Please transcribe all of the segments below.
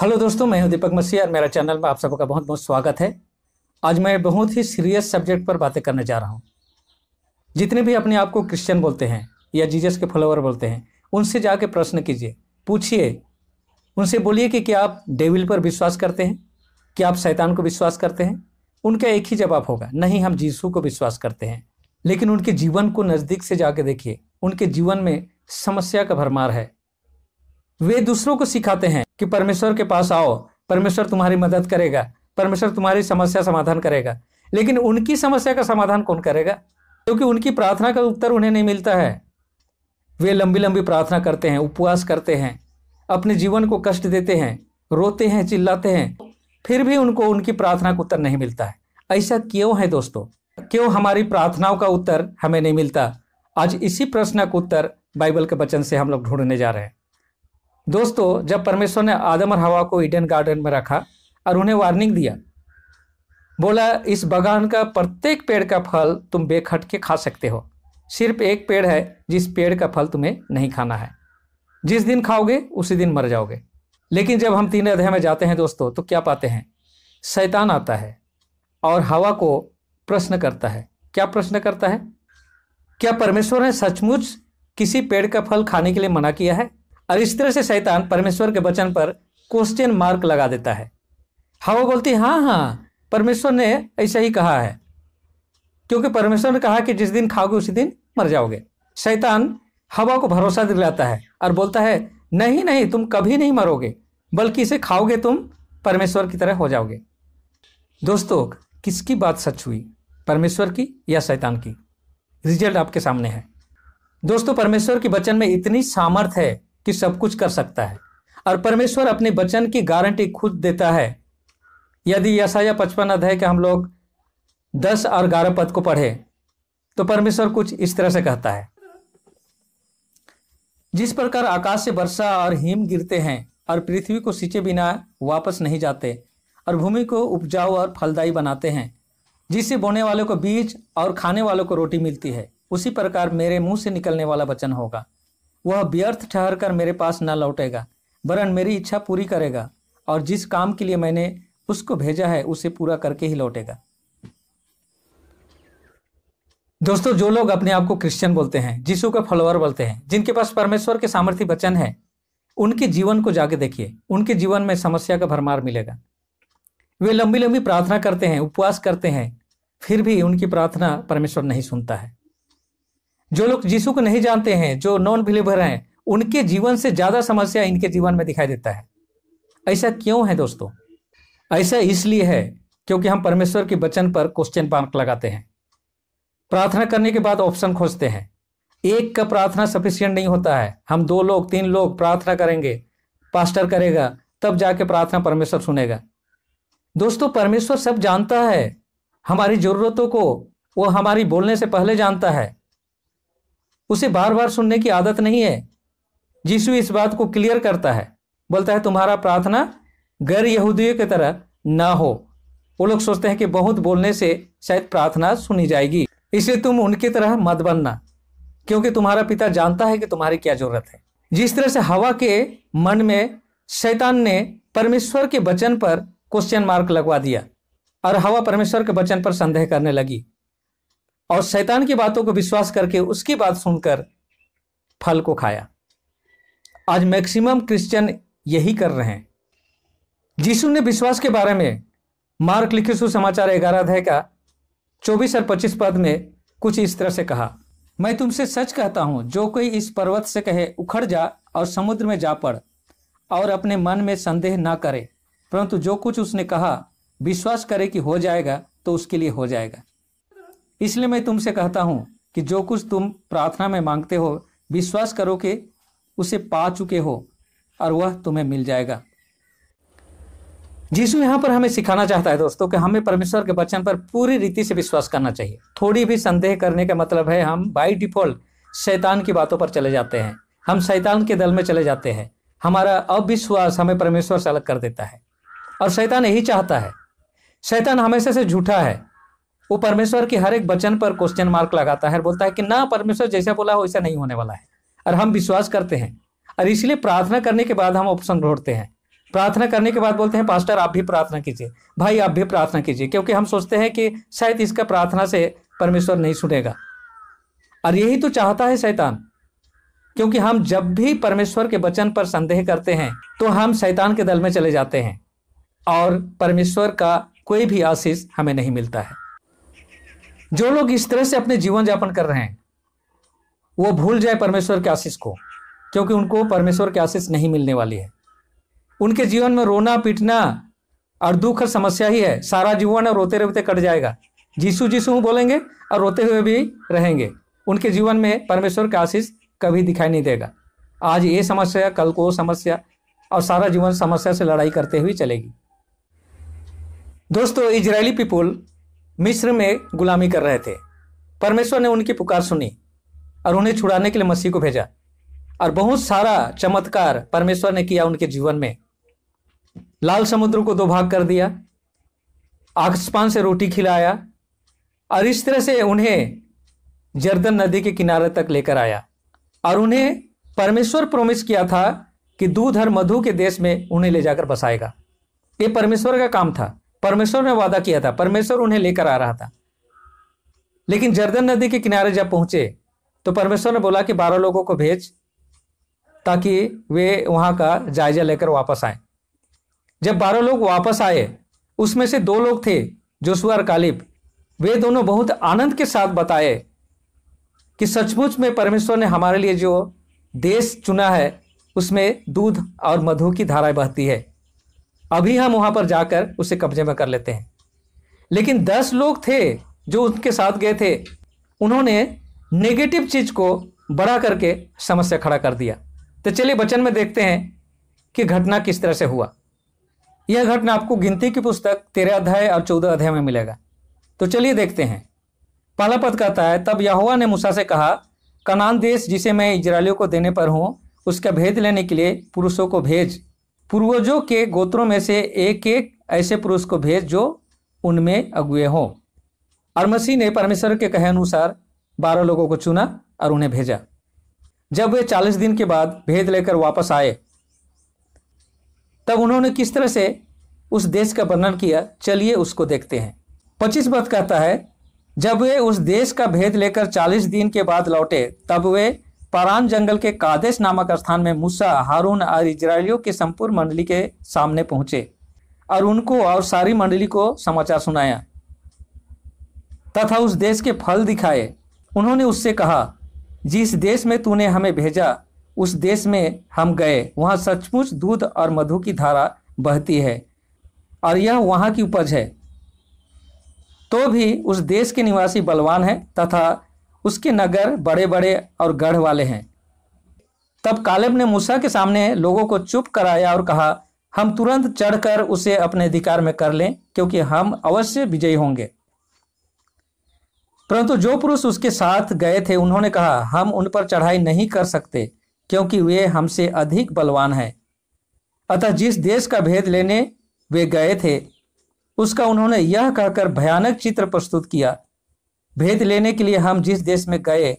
Hello दोस्तों, मैं हूं दीपक मसीह और मेरा चैनल में आप सबका बहुत बहुत स्वागत है। आज मैं बहुत ही सीरियस सब्जेक्ट पर बातें करने जा रहा हूं। जितने भी अपने आप को क्रिश्चियन बोलते हैं या जीसस के फॉलोअर बोलते हैं, उनसे जाके प्रश्न कीजिए, पूछिए, उनसे बोलिए कि क्या आप डेविल पर विश्वास करते हैं, क्या आप शैतान को विश्वास करते हैं। उनका एक ही जवाब होगा, नहीं, हम यीशु को विश्वास करते हैं। लेकिन उनके जीवन को नज़दीक से जाके देखिए, उनके जीवन में समस्या का भरमार है। वे दूसरों को सिखाते हैं कि परमेश्वर के पास आओ, परमेश्वर तुम्हारी मदद करेगा, परमेश्वर तुम्हारी समस्या समाधान करेगा। लेकिन उनकी समस्या का समाधान कौन करेगा? क्योंकि उनकी प्रार्थना का उत्तर उन्हें नहीं मिलता है। वे लंबी लंबी प्रार्थना करते हैं, उपवास करते हैं, अपने जीवन को कष्ट देते हैं, रोते हैं, चिल्लाते हैं, फिर भी उनको उनकी प्रार्थना का उत्तर नहीं मिलता है। ऐसा क्यों है दोस्तों? क्यों हमारी प्रार्थनाओं का उत्तर हमें नहीं मिलता? आज इसी प्रश्न का उत्तर बाइबल के वचन से हम लोग ढूंढने जा रहे हैं। दोस्तों, जब परमेश्वर ने आदम और हवा को ईडन गार्डन में रखा और उन्हें वार्निंग दिया, बोला इस बागान का प्रत्येक पेड़ का फल तुम बेखटके खा सकते हो, सिर्फ एक पेड़ है जिस पेड़ का फल तुम्हें नहीं खाना है, जिस दिन खाओगे उसी दिन मर जाओगे। लेकिन जब हम 3 अध्याय में जाते हैं दोस्तों, तो क्या पाते हैं? शैतान आता है और हवा को प्रश्न करता है। क्या प्रश्न करता है? क्या परमेश्वर ने सचमुच किसी पेड़ का फल खाने के लिए मना किया है? और इस तरह से शैतान परमेश्वर के वचन पर क्वेश्चन मार्क लगा देता है। हवा बोलती है, हाँ, परमेश्वर ने ऐसा ही कहा है, क्योंकि परमेश्वर ने कहा कि जिस दिन खाओगे उसी दिन मर जाओगे। शैतान हवा को भरोसा दिलाता है और बोलता है, नहीं नहीं, तुम कभी नहीं मरोगे, बल्कि इसे खाओगे तुम परमेश्वर की तरह हो जाओगे। दोस्तों, किसकी बात सच हुई, परमेश्वर की या शैतान की? रिजल्ट आपके सामने है। दोस्तों, परमेश्वर के वचन में इतनी सामर्थ है कि सब कुछ कर सकता है, और परमेश्वर अपने वचन की गारंटी खुद देता है। यदि यशायाह 55 अध्याय के हम लोग 10 और 11 पद को पढ़े तो परमेश्वर कुछ इस तरह से कहता है, जिस प्रकार आकाश से वर्षा और हिम गिरते हैं और पृथ्वी को सींचे बिना वापस नहीं जाते और भूमि को उपजाऊ और फलदायी बनाते हैं, जिससे बोने वालों को बीज और खाने वालों को रोटी मिलती है, उसी प्रकार मेरे मुंह से निकलने वाला वचन होगा। वह व्यर्थ ठहर कर मेरे पास न लौटेगा, वरन मेरी इच्छा पूरी करेगा, और जिस काम के लिए मैंने उसको भेजा है उसे पूरा करके ही लौटेगा। दोस्तों, जो लोग अपने आप को क्रिश्चियन बोलते हैं, यीशु का फॉलोअर बोलते हैं, जिनके पास परमेश्वर के सामर्थ्य वचन है, उनके जीवन को जाके देखिए, उनके जीवन में समस्या का भरमार मिलेगा। वे लंबी लंबी प्रार्थना करते हैं, उपवास करते हैं, फिर भी उनकी प्रार्थना परमेश्वर नहीं सुनता है। जो लोग यीशु को नहीं जानते हैं, जो नॉन बिलीवर हैं, उनके जीवन से ज्यादा समस्या इनके जीवन में दिखाई देता है। ऐसा क्यों है दोस्तों? ऐसा इसलिए है क्योंकि हम परमेश्वर के वचन पर क्वेश्चन मार्क लगाते हैं। प्रार्थना करने के बाद ऑप्शन खोजते हैं। एक का प्रार्थना सफिशिएंट नहीं होता है। हम 2 लोग 3 लोग प्रार्थना करेंगे, पास्टर करेगा, तब जाके प्रार्थना परमेश्वर सुनेगा। दोस्तों, परमेश्वर सब जानता है, हमारी जरूरतों को वो हमारी बोलने से पहले जानता है। उसे बार बार सुनने की आदत नहीं है। यीशु इस बात को क्लियर करता है, बोलता है तुम्हारा प्रार्थना गैर यहूदियों की तरह ना हो। वो लोग सोचते हैं कि बहुत बोलने से शायद प्रार्थना सुनी जाएगी, इसलिए तुम उनकी तरह मत बनना, क्योंकि तुम्हारा पिता जानता है कि तुम्हारी क्या जरूरत है। जिस तरह से हवा के मन में शैतान ने परमेश्वर के वचन पर क्वेश्चन मार्क लगवा दिया और हवा परमेश्वर के वचन पर संदेह करने लगी और शैतान की बातों को विश्वास करके उसकी बात सुनकर फल को खाया। आज मैक्सिमम क्रिश्चियन यही कर रहे हैं। यीशु ने विश्वास के बारे में मार्क लिखे सुसमाचार 11 अध्याय का 24 और 25 पद में कुछ इस तरह से कहा, मैं तुमसे सच कहता हूं, जो कोई इस पर्वत से कहे उखड़ जा और समुद्र में जा पड़, और अपने मन में संदेह ना करे, परंतु जो कुछ उसने कहा विश्वास करे कि हो जाएगा, तो उसके लिए हो जाएगा। इसलिए मैं तुमसे कहता हूं कि जो कुछ तुम प्रार्थना में मांगते हो, विश्वास करो कि उसे पा चुके हो और वह तुम्हें मिल जाएगा। यीशु यहाँ पर हमें सिखाना चाहता है दोस्तों कि हमें परमेश्वर के वचन पर पूरी रीति से विश्वास करना चाहिए। थोड़ी भी संदेह करने का मतलब है हम बाय डिफॉल्ट शैतान की बातों पर चले जाते हैं, हम शैतान के दल में चले जाते हैं। हमारा अविश्वास हमें परमेश्वर से अलग कर देता है, और शैतान यही चाहता है। शैतान हमेशा से झूठा है। वो परमेश्वर के हर एक वचन पर क्वेश्चन मार्क लगाता है, बोलता है कि ना, परमेश्वर जैसा बोला हो वैसा नहीं होने वाला है, और हम विश्वास करते हैं। और इसलिए प्रार्थना करने के बाद हम ऑप्शन ढूंढते हैं। प्रार्थना करने के बाद बोलते हैं पास्टर आप भी प्रार्थना कीजिए। भाई आप भी प्रार्थना कीजिए, क्योंकि हम सोचते हैं कि शायद इसका प्रार्थना से परमेश्वर नहीं सुनेगा। और यही तो चाहता है शैतान, क्योंकि हम जब भी परमेश्वर के वचन पर संदेह करते हैं तो हम शैतान के दल में चले जाते हैं और परमेश्वर का कोई भी आशीष हमें नहीं मिलता है। जो लोग इस तरह से अपने जीवन यापन कर रहे हैं वो भूल जाए परमेश्वर के आशीष को, क्योंकि उनको परमेश्वर के आशीष नहीं मिलने वाली है। उनके जीवन में रोना पीटना और दुख और समस्या ही है। सारा जीवन रोते रोते कट जाएगा। जीसू जीसू बोलेंगे और रोते हुए भी रहेंगे। उनके जीवन में परमेश्वर का आशीष कभी दिखाई नहीं देगा। आज ये समस्या, कल को वो समस्या, और सारा जीवन समस्या से लड़ाई करते हुए चलेगी। दोस्तों, इजरायली पीपुल मिस्र में गुलामी कर रहे थे। परमेश्वर ने उनकी पुकार सुनी और उन्हें छुड़ाने के लिए मसीह को भेजा, और बहुत सारा चमत्कार परमेश्वर ने किया उनके जीवन में। लाल समुद्र को 2 भाग कर दिया, आसमान से रोटी खिलाया, और इस तरह से उन्हें जर्दन नदी के किनारे तक लेकर आया। और उन्हें परमेश्वर प्रॉमिस किया था कि दूध और मधु के देश में उन्हें ले जाकर बसाएगा। ये परमेश्वर का काम था। परमेश्वर ने वादा किया था, परमेश्वर उन्हें लेकर आ रहा था। लेकिन जर्दन नदी के किनारे जब पहुंचे तो परमेश्वर ने बोला कि 12 लोगों को भेज, ताकि वे वहां का जायजा लेकर वापस आए। जब 12 लोग वापस आए, उसमें से 2 लोग थे, जोशुआ और कालेब। वे दोनों बहुत आनंद के साथ बताए कि सचमुच में परमेश्वर ने हमारे लिए जो देश चुना है उसमें दूध और मधु की धाराएं बहती है। अभी हम वहां पर जाकर उसे कब्जे में कर लेते हैं। लेकिन 10 लोग थे जो उनके साथ गए थे, उन्होंने नेगेटिव चीज को बड़ा करके समस्या खड़ा कर दिया। तो चलिए वचन में देखते हैं कि घटना किस तरह से हुआ। यह घटना आपको गिनती की पुस्तक 13 अध्याय और 14 अध्याय में मिलेगा। तो चलिए देखते हैं। पहला पद कहता है, तब यहोवा ने मूसा से कहा, कनान देश जिसे मैं इजरायलियों को देने पर हूं, उसका भेद लेने के लिए पुरुषों को भेज। पूर्वजों के गोत्रों में से एक एक ऐसे पुरुष को भेज जो उनमें अगुए हों। और मसीह ने परमेश्वर के कहे अनुसार 12 लोगों को चुना और उन्हें भेजा। जब वे 40 दिन के बाद भेद लेकर वापस आए, तब उन्होंने किस तरह से उस देश का वर्णन किया, चलिए उसको देखते हैं। 25 पद कहता है, जब वे उस देश का भेद लेकर 40 दिन के बाद लौटे, तब वे पारान जंगल के कादेश नामक स्थान में मूसा, हारून और इजरायलियों की संपूर्ण मंडली के सामने पहुंचे और उनको और सारी मंडली को समाचार सुनाया तथा उस देश के फल दिखाए। उन्होंने उससे कहा, जिस देश में तूने हमें भेजा उस देश में हम गए, वहां सचमुच दूध और मधु की धारा बहती है और यह वहां की उपज है। तो भी उस देश के निवासी बलवान हैं तथा उसके नगर बड़े बड़े और गढ़ वाले हैं। तब कालेब ने मूसा के सामने लोगों को चुप कराया और कहा, हम तुरंत चढ़कर उसे अपने अधिकार में कर लें, क्योंकि हम अवश्य विजयी होंगे। परंतु जो पुरुष उसके साथ गए थे उन्होंने कहा, हम उन पर चढ़ाई नहीं कर सकते, क्योंकि वे हमसे अधिक बलवान हैं। अतः जिस देश का भेद लेने वे गए थे उसका उन्होंने यह कहकर भयानक चित्र प्रस्तुत किया, भेद लेने के लिए हम जिस देश में गए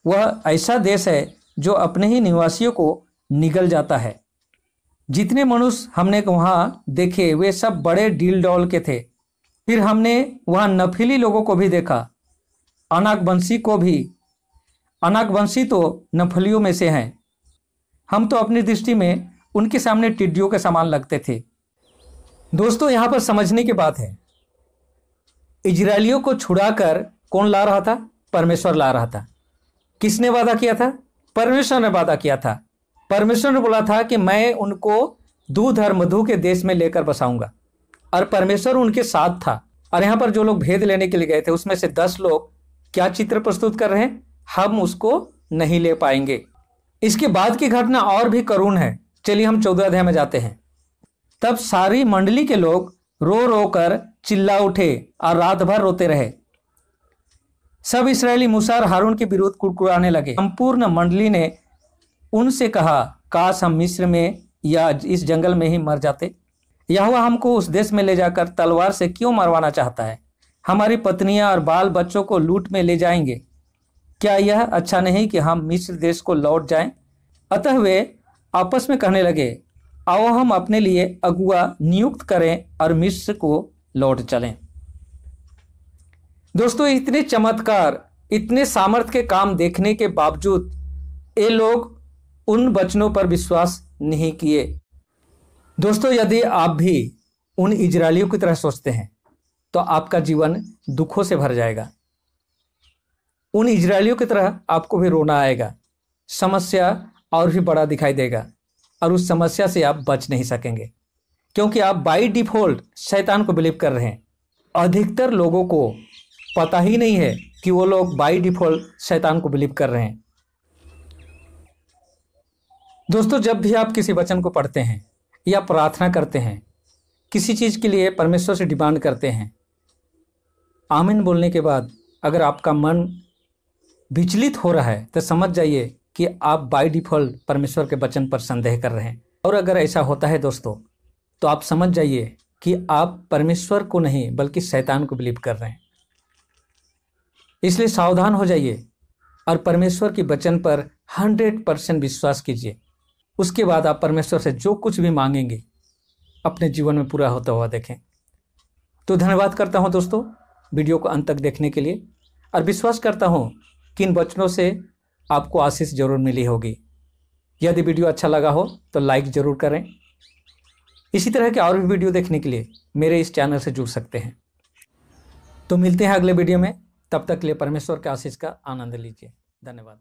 वह ऐसा देश है जो अपने ही निवासियों को निगल जाता है। जितने मनुष्य हमने वहां देखे वे सब बड़े डील डॉल के थे। फिर हमने वहां नफीली लोगों को भी देखा, अनाकवंशी को भी। अनाकवंशी तो नफलियों में से हैं। हम तो अपनी दृष्टि में उनके सामने टिड्डियों के समान लगते थे। दोस्तों, यहां पर समझने की बात है, इजरायलियों को छुड़ाकर कौन ला रहा था? परमेश्वर ला रहा था। किसने वादा किया था? परमेश्वर ने वादा किया था। परमेश्वर ने बोला था कि मैं उनको दूध और मधु के देश में लेकर बसाऊंगा, और परमेश्वर उनके साथ था। और यहाँ पर जो लोग भेद लेने के लिए गए थे उसमें से 10 लोग क्या चित्र प्रस्तुत कर रहे हैं? हम उसको नहीं ले पाएंगे। इसके बाद की घटना और भी करुण है। चलिए हम 14 अध्याय में जाते हैं। तब सारी मंडली के लोग रो रो कर चिल्ला उठे और रात भर रोते रहे। सब इसराइली मूसा और हारून के विरुद्ध कुड़कुड़ाने लगे। संपूर्ण मंडली ने उनसे कहा, काश हम मिस्र में या इस जंगल में ही मर जाते। यहोवा हमको उस देश में ले जाकर तलवार से क्यों मरवाना चाहता है? हमारी पत्नियां और बाल बच्चों को लूट में ले जाएंगे। क्या यह अच्छा नहीं कि हम मिस्र देश को लौट जाएं? अतः वे आपस में कहने लगे, आओ हम अपने लिए अगुआ नियुक्त करें और मिस्र को लौट चलें। दोस्तों, इतने चमत्कार, इतने सामर्थ्य के काम देखने के बावजूद ये लोग उन वचनों पर विश्वास नहीं किए। दोस्तों, यदि आप भी उन इजरायलियों की तरह सोचते हैं तो आपका जीवन दुखों से भर जाएगा। उन इजरायलियों की तरह आपको भी रोना आएगा, समस्या और भी बड़ा दिखाई देगा और उस समस्या से आप बच नहीं सकेंगे, क्योंकि आप बाय डिफॉल्ट शैतान को बिलीव कर रहे हैं। अधिकतर लोगों को पता ही नहीं है कि वो लोग बाय डिफॉल्ट शैतान को बिलीव कर रहे हैं। दोस्तों, जब भी आप किसी वचन को पढ़ते हैं या प्रार्थना करते हैं, किसी चीज़ के लिए परमेश्वर से डिमांड करते हैं, आमीन बोलने के बाद अगर आपका मन विचलित हो रहा है तो समझ जाइए कि आप बाय डिफॉल्ट परमेश्वर के वचन पर संदेह कर रहे हैं। और अगर ऐसा होता है दोस्तों, तो आप समझ जाइए कि आप परमेश्वर को नहीं बल्कि शैतान को बिलीव कर रहे हैं। इसलिए सावधान हो जाइए और परमेश्वर के वचन पर 100% विश्वास कीजिए। उसके बाद आप परमेश्वर से जो कुछ भी मांगेंगे अपने जीवन में पूरा होता हुआ देखें। तो धन्यवाद करता हूं दोस्तों वीडियो को अंत तक देखने के लिए, और विश्वास करता हूं कि इन वचनों से आपको आशीष जरूर मिली होगी। यदि वीडियो अच्छा लगा हो तो लाइक जरूर करें। इसी तरह के और भी वीडियो देखने के लिए मेरे इस चैनल से जुड़ सकते हैं। तो मिलते हैं अगले वीडियो में, तब तक के लिए परमेश्वर के आशीष का आनंद लीजिए। धन्यवाद।